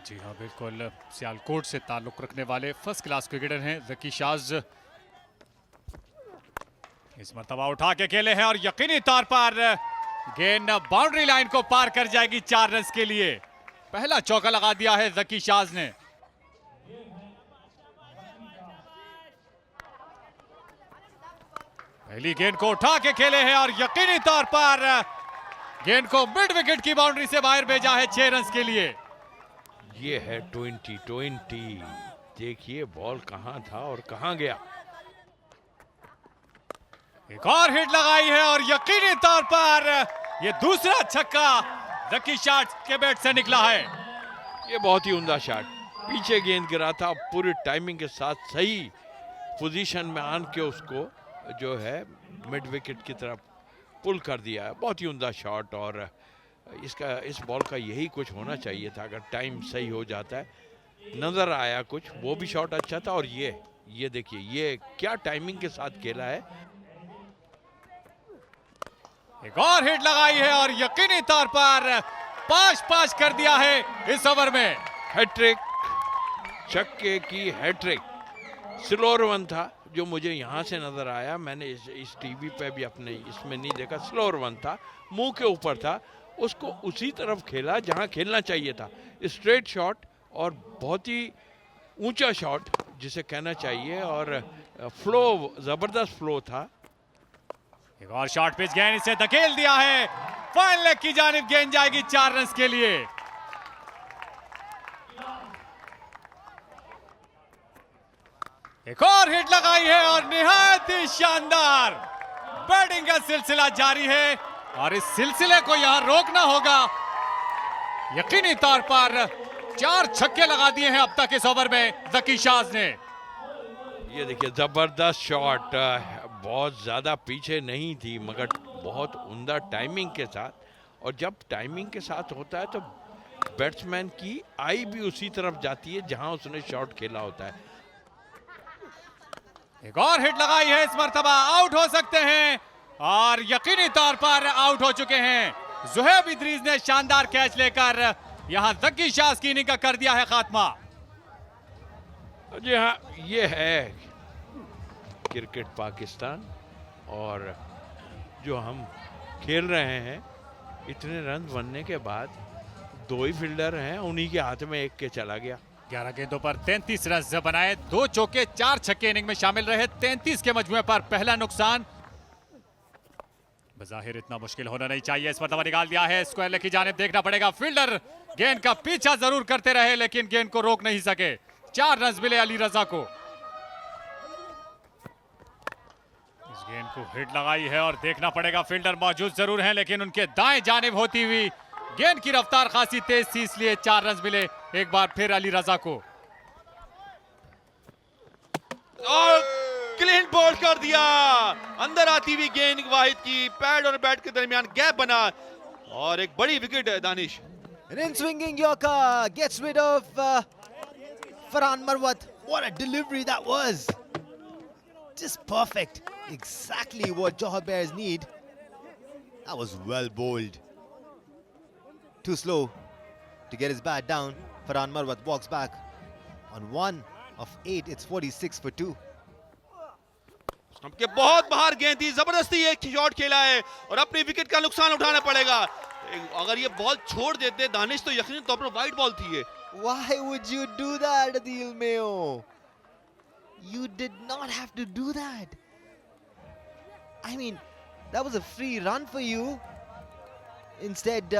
जी हाँ, बिल्कुल सियालकोट से ताल्लुक रखने वाले फर्स्ट क्लास क्रिकेटर हैं ज़की शाज। इस मर्तबा उठा के खेले हैं और यकीनी तौर पर गेंद बाउंड्री लाइन को पार कर जाएगी 4 रन के लिए। पहला चौका लगा दिया है ज़की शाज ने। पहली गेंद को उठा के खेले हैं और यकीनी तौर पर गेंद को मिड विकेट की बाउंड्री से बाहर भेजा है 6 रन के लिए। ये है 20-20। देखिए बॉल कहां था और कहां गया। एक और हिट लगाई है और यकीनी तौर पर यह दूसरा छक्का ज़की शाज के बैट से निकला है। ये बहुत ही उम्दा शॉट, पीछे गेंद गिरा था, पूरी टाइमिंग के साथ सही पोजीशन में आन के उसको जो है मिड विकेट की तरफ पुल कर दिया है। बहुत ही उम्दा शॉट और इस बॉल का यही कुछ होना चाहिए था अगर टाइम सही हो जाता है। नजर आया कुछ, वो भी शॉट अच्छा था। और ये देखिए ये क्या टाइमिंग के साथ खेला है। एक और हिट लगाई है और यकीनी तौर पर 5-5 कर दिया है इस ओवर में। हैट्रिक, छक्के की हैट्रिक। स्लोअर वन था जो मुझे यहां से नजर आया, मैंने इस टीवी पे भी अपने इसमें नहीं देखा। स्लोअर वन था, मुंह के ऊपर था, उसको उसी तरफ खेला जहां खेलना चाहिए था। स्ट्रेट शॉट और बहुत ही ऊंचा शॉट जिसे कहना चाहिए, और फ्लो, जबरदस्त फ्लो था। एक और शॉट पिच गेंद इसे धकेल दिया है। फाइनल लेग की जानिब गेंद जाएगी 4 रन के लिए। एक और हिट लगाई है और निहायत ही शानदार बैटिंग का सिलसिला जारी है और इस सिलसिले को यहां रोकना होगा। यकीनी तौर पर 4 छक्के लगा दिए हैं अब तक इस ओवर में ज़की शाज ने। ये देखिए जबरदस्त शॉट, बहुत ज्यादा पीछे नहीं थी मगर बहुत उम्दा टाइमिंग के साथ। और जब टाइमिंग के साथ होता है तो बैट्समैन की आई भी उसी तरफ जाती है जहां उसने शॉट खेला होता है। एक और हिट लगाई है, इस मर्तबा आउट हो सकते हैं और यकीनी तौर पर आउट हो चुके हैं। ज़ुहैब इदरीस ने शानदार कैच लेकर यहां ज़की शाज की इनिंग का कर दिया है खात्मा। जी हाँ, ये है क्रिकेट पाकिस्तान और जो हम खेल रहे हैं। इतने रन बनने के बाद 2 ही फील्डर हैं, उन्हीं के हाथ में एक के चला गया। 11 गेंदों पर 33 रन बनाए, 2 चौके 4 छक्के इनिंग में शामिल रहे। 33 के मजमुए पर पहला नुकसान। बज़ाहिर इतना मुश्किल होना नहीं चाहिए, इस मरतबा निकाल दिया है। स्क्वायर लेग की जानिब देखना पड़ेगा। फील्डर गेंद का पीछा जरूर करते रहे लेकिन गेंद को रोक नहीं सके। 4 रन मिले अली रजा को। इस गेंद को हिट लगाई है और देखना पड़ेगा, फील्डर मौजूद जरूर हैं लेकिन उनके दाएं जानिब होती हुई गेंद की रफ्तार खासी तेज थी, इसलिए 4 रन मिले एक बार फिर अली रजा को। और क्लीन बॉल कर दिया, अंदर आती हुई गेंद वाहिद की पैड और बैट के दरमियान गैप बना और एक बड़ी विकेट है Danish. An in-swinging Yorker gets rid of Farhan Marwat. What a delivery that was! Just perfect. Exactly what Johor Bears need. That was well bowled. Too slow to get his bat down. Farhan Marwat walks back on 1 of 8. It's 46 for 2. Stump के बहुत बाहर गेंद थी, जबरदस्ती एक shot खेला है और अपनी विकेट का नुकसान उठाना पड़ेगा। अगर ये बॉल छोड़ देते दानिश तो यकीनन तौर पर वाइड बॉल थी ये। Why would you do that, Adil Mayo? You did not have to do that. I mean, that was a free run for you. Instead,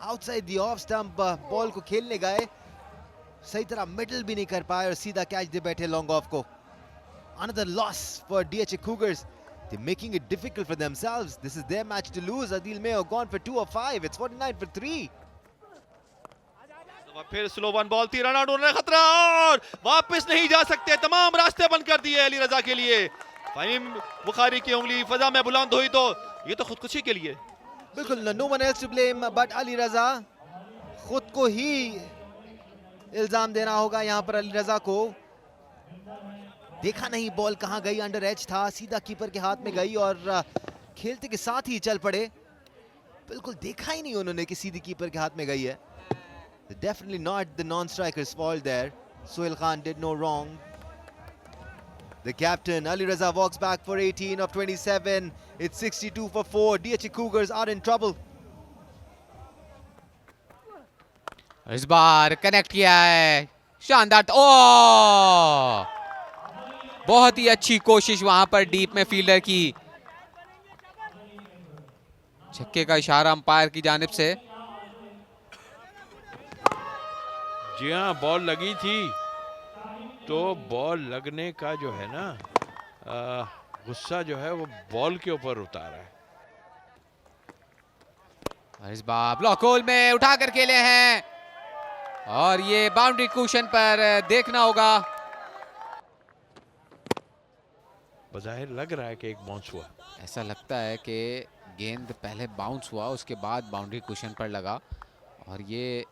outside the off stump ball को खेलने गए, सही तरह middle भी नहीं कर पाए और सीधा कैच दे बैठे लॉन्ग ऑफ को। Another loss for DHA Cougars. They're making it difficult for themselves. This is their match to lose. Adil Mayo gone for 2 of 5. It's 49 for 3. फिर स्लो वन बॉल थी, रन आउट होने का खतरा और वापस नहीं जा सकते। तमाम रास्ते बंद कर दिए अली रजा के लिए। फहीम बुखारी की उंगली फजा में बुलंद हुई तो ये तो खुदकुशी के लिए। बिल्कुल, no one else to blame but Ali रजा। खुद को ही इल्जाम देना होगा यहाँ पर अली रजा को। देखा नहीं बॉल कहां गई, अंडर एज था, सीधा कीपर के हाथ में गई और खेलते के साथ ही चल पड़े। बिल्कुल देखा ही नहीं उन्होंने कि सीधी कीपर के हाथ में गई है। Definitely not the non-striker's fault there. Sohail Khan did no wrong. The captain, Ali Raza, walks back for 18 of 27. It's 62 for 4. DHA Cougars are in trouble. इस बार कनेक्ट किया है, शानदार। ओ, बहुत ही अच्छी कोशिश वहां पर डीप में फील्डर की। छक्के का इशारा अंपायर की जानिब से। जी हाँ, बॉल लगी थी तो बॉल लगने का जो है ना गुस्सा जो है वो बॉल के ऊपर उतारा है। और इस बार ब्लॉक होल में उठाकर खेले हैं और ये बाउंड्री कुशन पर देखना होगा। बज़ाहिर लग रहा है कि एक बाउंस हुआ। ऐसा लगता है कि गेंद पहले बाउंस हुआ, उसके बाद बाउंड्री कुशन पर लगा और ये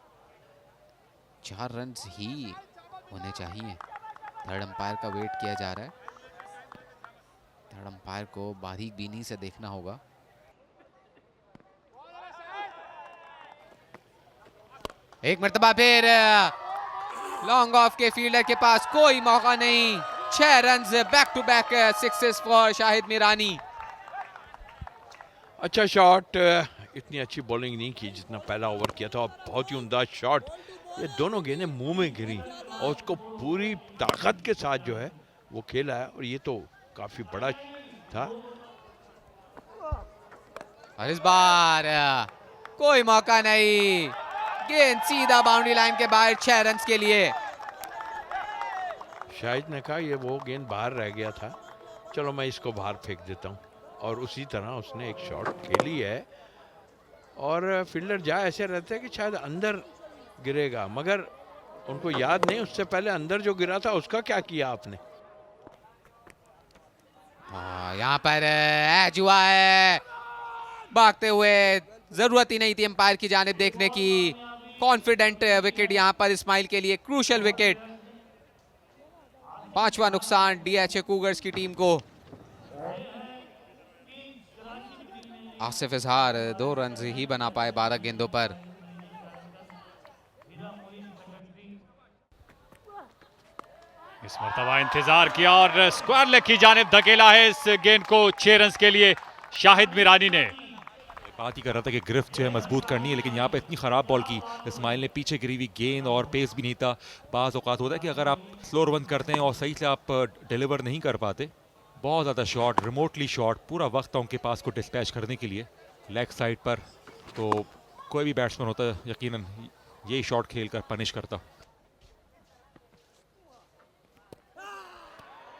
4 रन ही होने चाहिए। थर्ड अंपायर का वेट किया जा रहा है। थर्ड अंपायर को बारीक बीनी से देखना होगा। एक मर्तबा फिर लॉन्ग ऑफ के फील्डर के पास कोई मौका नहीं। 6 run back to back sixes for Shahid Mirani. अच्छा शॉट, इतनी अच्छी बॉलिंग नहीं की जितना पहला ओवर किया था। बहुत ही उम्दा शॉट। ये दोनों गेंदें मुंह में गिरी और उसको पूरी ताकत के साथ जो है वो खेला है और ये तो काफी बड़ा था। और इस बार कोई मौका नहीं, गेंद सीधा बाउंड्री लाइन के बाहर 6 रन के लिए। शाहिद ने कहा ये वो गेंद बाहर रह गया था, चलो मैं इसको बाहर फेंक देता हूँ, और उसी तरह उसने एक शॉट खेली है। और फील्डर जहाँ ऐसे रहते हैं कि शायद अंदर गिरेगा, मगर उनको याद नहीं उससे पहले अंदर जो गिरा था उसका क्या किया आपने। यहाँ पर एज हुआ है, भागते हुए, जरूरत ही नहीं थी अंपायर की जानिब देखने की। कॉन्फिडेंट विकेट यहाँ पर इस्माइल के लिए, क्रूशल विकेट। 5वां नुकसान डीएचए कूगर्स की टीम को। आसिफ इजहार 2 रन ही बना पाए 12 गेंदों पर। इस मर्तबा इंतजार किया और स्क्वायर लेग की जानिब धकेला है इस गेंद को 6 रन के लिए शाहिद मीरानी ने। बात ही कर रहा था कि गिरफ्त जो है मजबूत करनी है, लेकिन यहाँ पे इतनी ख़राब बॉल की इस्माइल ने, पीछे गिरी हुई गेंद और पेस भी नहीं था। बाज़ औक़ात होता है कि अगर आप स्लो रन करते हैं और सही से आप डिलीवर नहीं कर पाते। बहुत ज़्यादा शॉट, रिमोटली शॉट, पूरा वक्त था उनके पास को डिस्पैच करने के लिए लेग साइड पर। तो कोई भी बैट्समैन होता यकीनन यही शॉट खेल कर पनिश करता।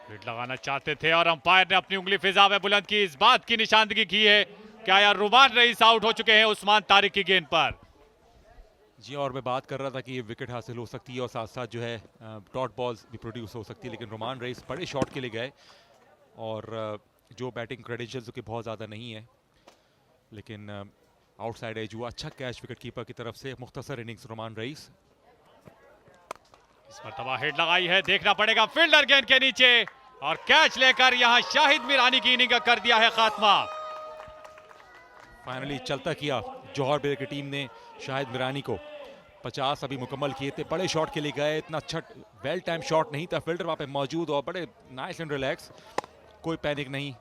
विकेट लगाना चाहते थे और अंपायर ने अपनी उंगली फिजा में बुलंद की। इस बात की निशानदगी की है क्या यार रुमान रईस आउट हो चुके हैं उस्मान तारिक की गेंद पर। जी, और मैं बात कर रहा था कि ये विकेट हासिल हो सकती है और साथ साथ जो है डॉट बॉल्स भी प्रोड्यूस हो सकती है, लेकिन रुमान रईस बड़े शॉट के लिए गए और जो बैटिंग क्रेडेंशियल्स के बहुत ज़्यादा नहीं है, लेकिन आउटसाइड एज हुआ। अच्छा कैच विकेट कीपर की तरफ से, मुख्तसर इनिंग्स रुमान रईस। इस मर्तबा हेड लगाई है, देखना पड़ेगा फील्डर गेंद के नीचे और कैच लेकर यहां शाहिद मीरानी की इनिंग का कर दिया है खात्मा। फाइनली चलता किया जौहर बेर की टीम ने शाहिद मीरानी को। 50 अभी मुकम्मल किए थे, बड़े शॉट के लिए गए। इतना अच्छा वेल टाइम शॉट नहीं था, फील्डर वहाँ पे मौजूद और बड़े नाइस एंड रिलैक्स, कोई पैनिक नहीं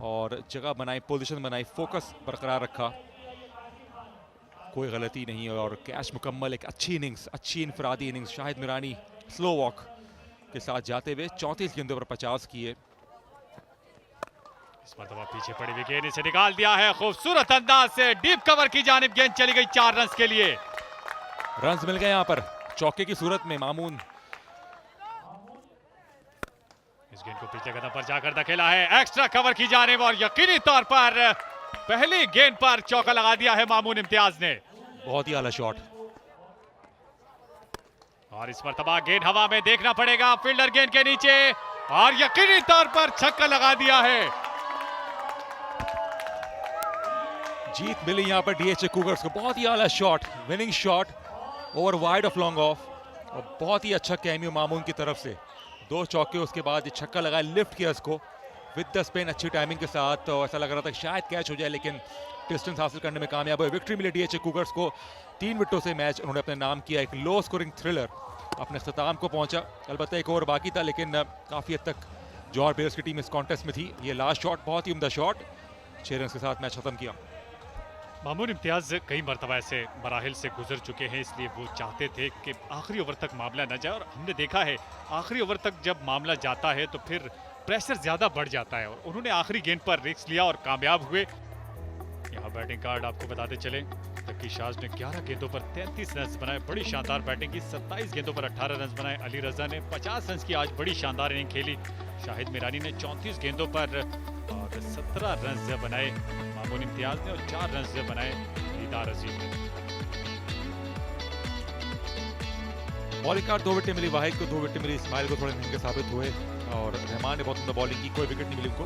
और जगह बनाई, पोजीशन बनाई, फोकस बरकरार रखा, कोई गलती नहीं और कैच मुकम्मल। एक अच्छी इनिंग्स, अच्छी इनफरादी innings. Shahid Mirani slow walk के साथ जाते हुए 34 गेंदों पर 50 किए। इस मर्तबा पीछे पड़ी हुई गेंद इसे निकाल दिया है खूबसूरत अंदाज से, डीप कवर की जानिब गेंद चली गई 4 रन के लिए। रन्स मिल गए यहाँ पर चौके की सूरत में। मामून इस गेंद को पिछले कदम पर जाकर धकेला है एक्स्ट्रा कवर की जानिब और यकीनी तौर पर पहली गेंद पर चौका लगा दिया है मामून इम्तियाज ने। बहुत ही आला शॉट और इस मर्तबा गेंद हवा में, देखना पड़ेगा फील्डर गेंद के नीचे और यकीनी तौर पर छक्का लगा दिया है। जीत मिली यहाँ पर डीएचए कूगर्स को। बहुत ही आला shot, winning shot over wide of long off और बहुत ही अच्छा कैमियो मामून की तरफ से। 2 चौके उसके बाद ये छक्का लगाया, लिफ्ट किया इसको विद द स्पिन, अच्छी टाइमिंग के साथ, तो ऐसा लग रहा था कि शायद कैच हो जाए, लेकिन डिस्टेंस हासिल करने में कामयाब हुए। विक्ट्री मिली डीएचए कुगर्स को। 3 विकेटों से मैच उन्होंने अपने नाम किया। एक लो स्कोरिंग थ्रिलर अपने इख्तिताम को पहुंचा। अलबत्ता एक ओवर बाकी था, लेकिन काफ़ी हद तक जौहर बेयर्स की टीम इस कॉन्टेस्ट में थी। ये लास्ट शॉट बहुत ही उम्दा शॉट, 6 रन के साथ मैच खत्म किया। मामून इम्तियाज कई मरतबा ऐसे मराहिल से गुजर चुके हैं, इसलिए वो चाहते थे कि आखिरी ओवर तक मामला न जाए, और हमने देखा है आखिरी ओवर तक जब मामला जाता है तो फिर प्रेशर ज़्यादा बढ़ जाता है, और उन्होंने आखिरी गेंद पर रिस्क लिया और कामयाब हुए। यहाँ बैटिंग कार्ड आपको बताते चले, तकी शाज ने 11 गेंदों पर 33 रन बनाए, बड़ी शानदार बैटिंग की। 27 गेंदों पर 18 रन बनाए। अली रजा ने 50 रन की आज बड़ी शानदार इनिंग खेली। शाहिद मिरानी ने 34 गेंदों पर और 17 रन बनाए। मामून इम्तियाज ने और 4 रन बनाए दीदार अजीज ने। बॉलिंग कार्ड 2 विकेटें मिली वाहिद को, 2 विकेटें मिली इस्माइल को, थोड़े महंगे साबित हुए, और रहमान ने बहुत उम्दा बॉलिंग की। कोई विकेट नहीं मिली उनको।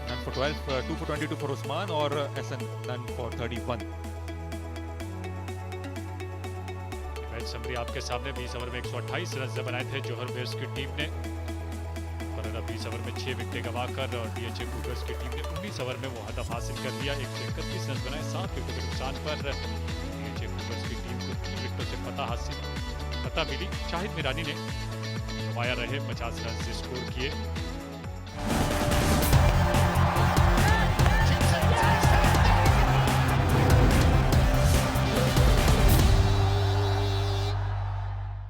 None for 12, 2 for 22 for Usman, और Ehsan none for 31। Match summary आपके सामने। 20 ओवर में 128 रन बनाए थे जौहर बेयर्स की टीम ने। 20 ओवर में 6 विकेटें गंवाकर, और डीएचए कुगर्स की टीम ने 19 ओवर में वो हदफ हासिल कर दिया। 131 रन बनाए। 7 विकेटों के नुकसान पर डीएचए कुगर्स की टीम को 3 विकेटों से फतह मिली। शाहिद मिरानी ने नुमाया रहे, 50 रन से स्कोर किए।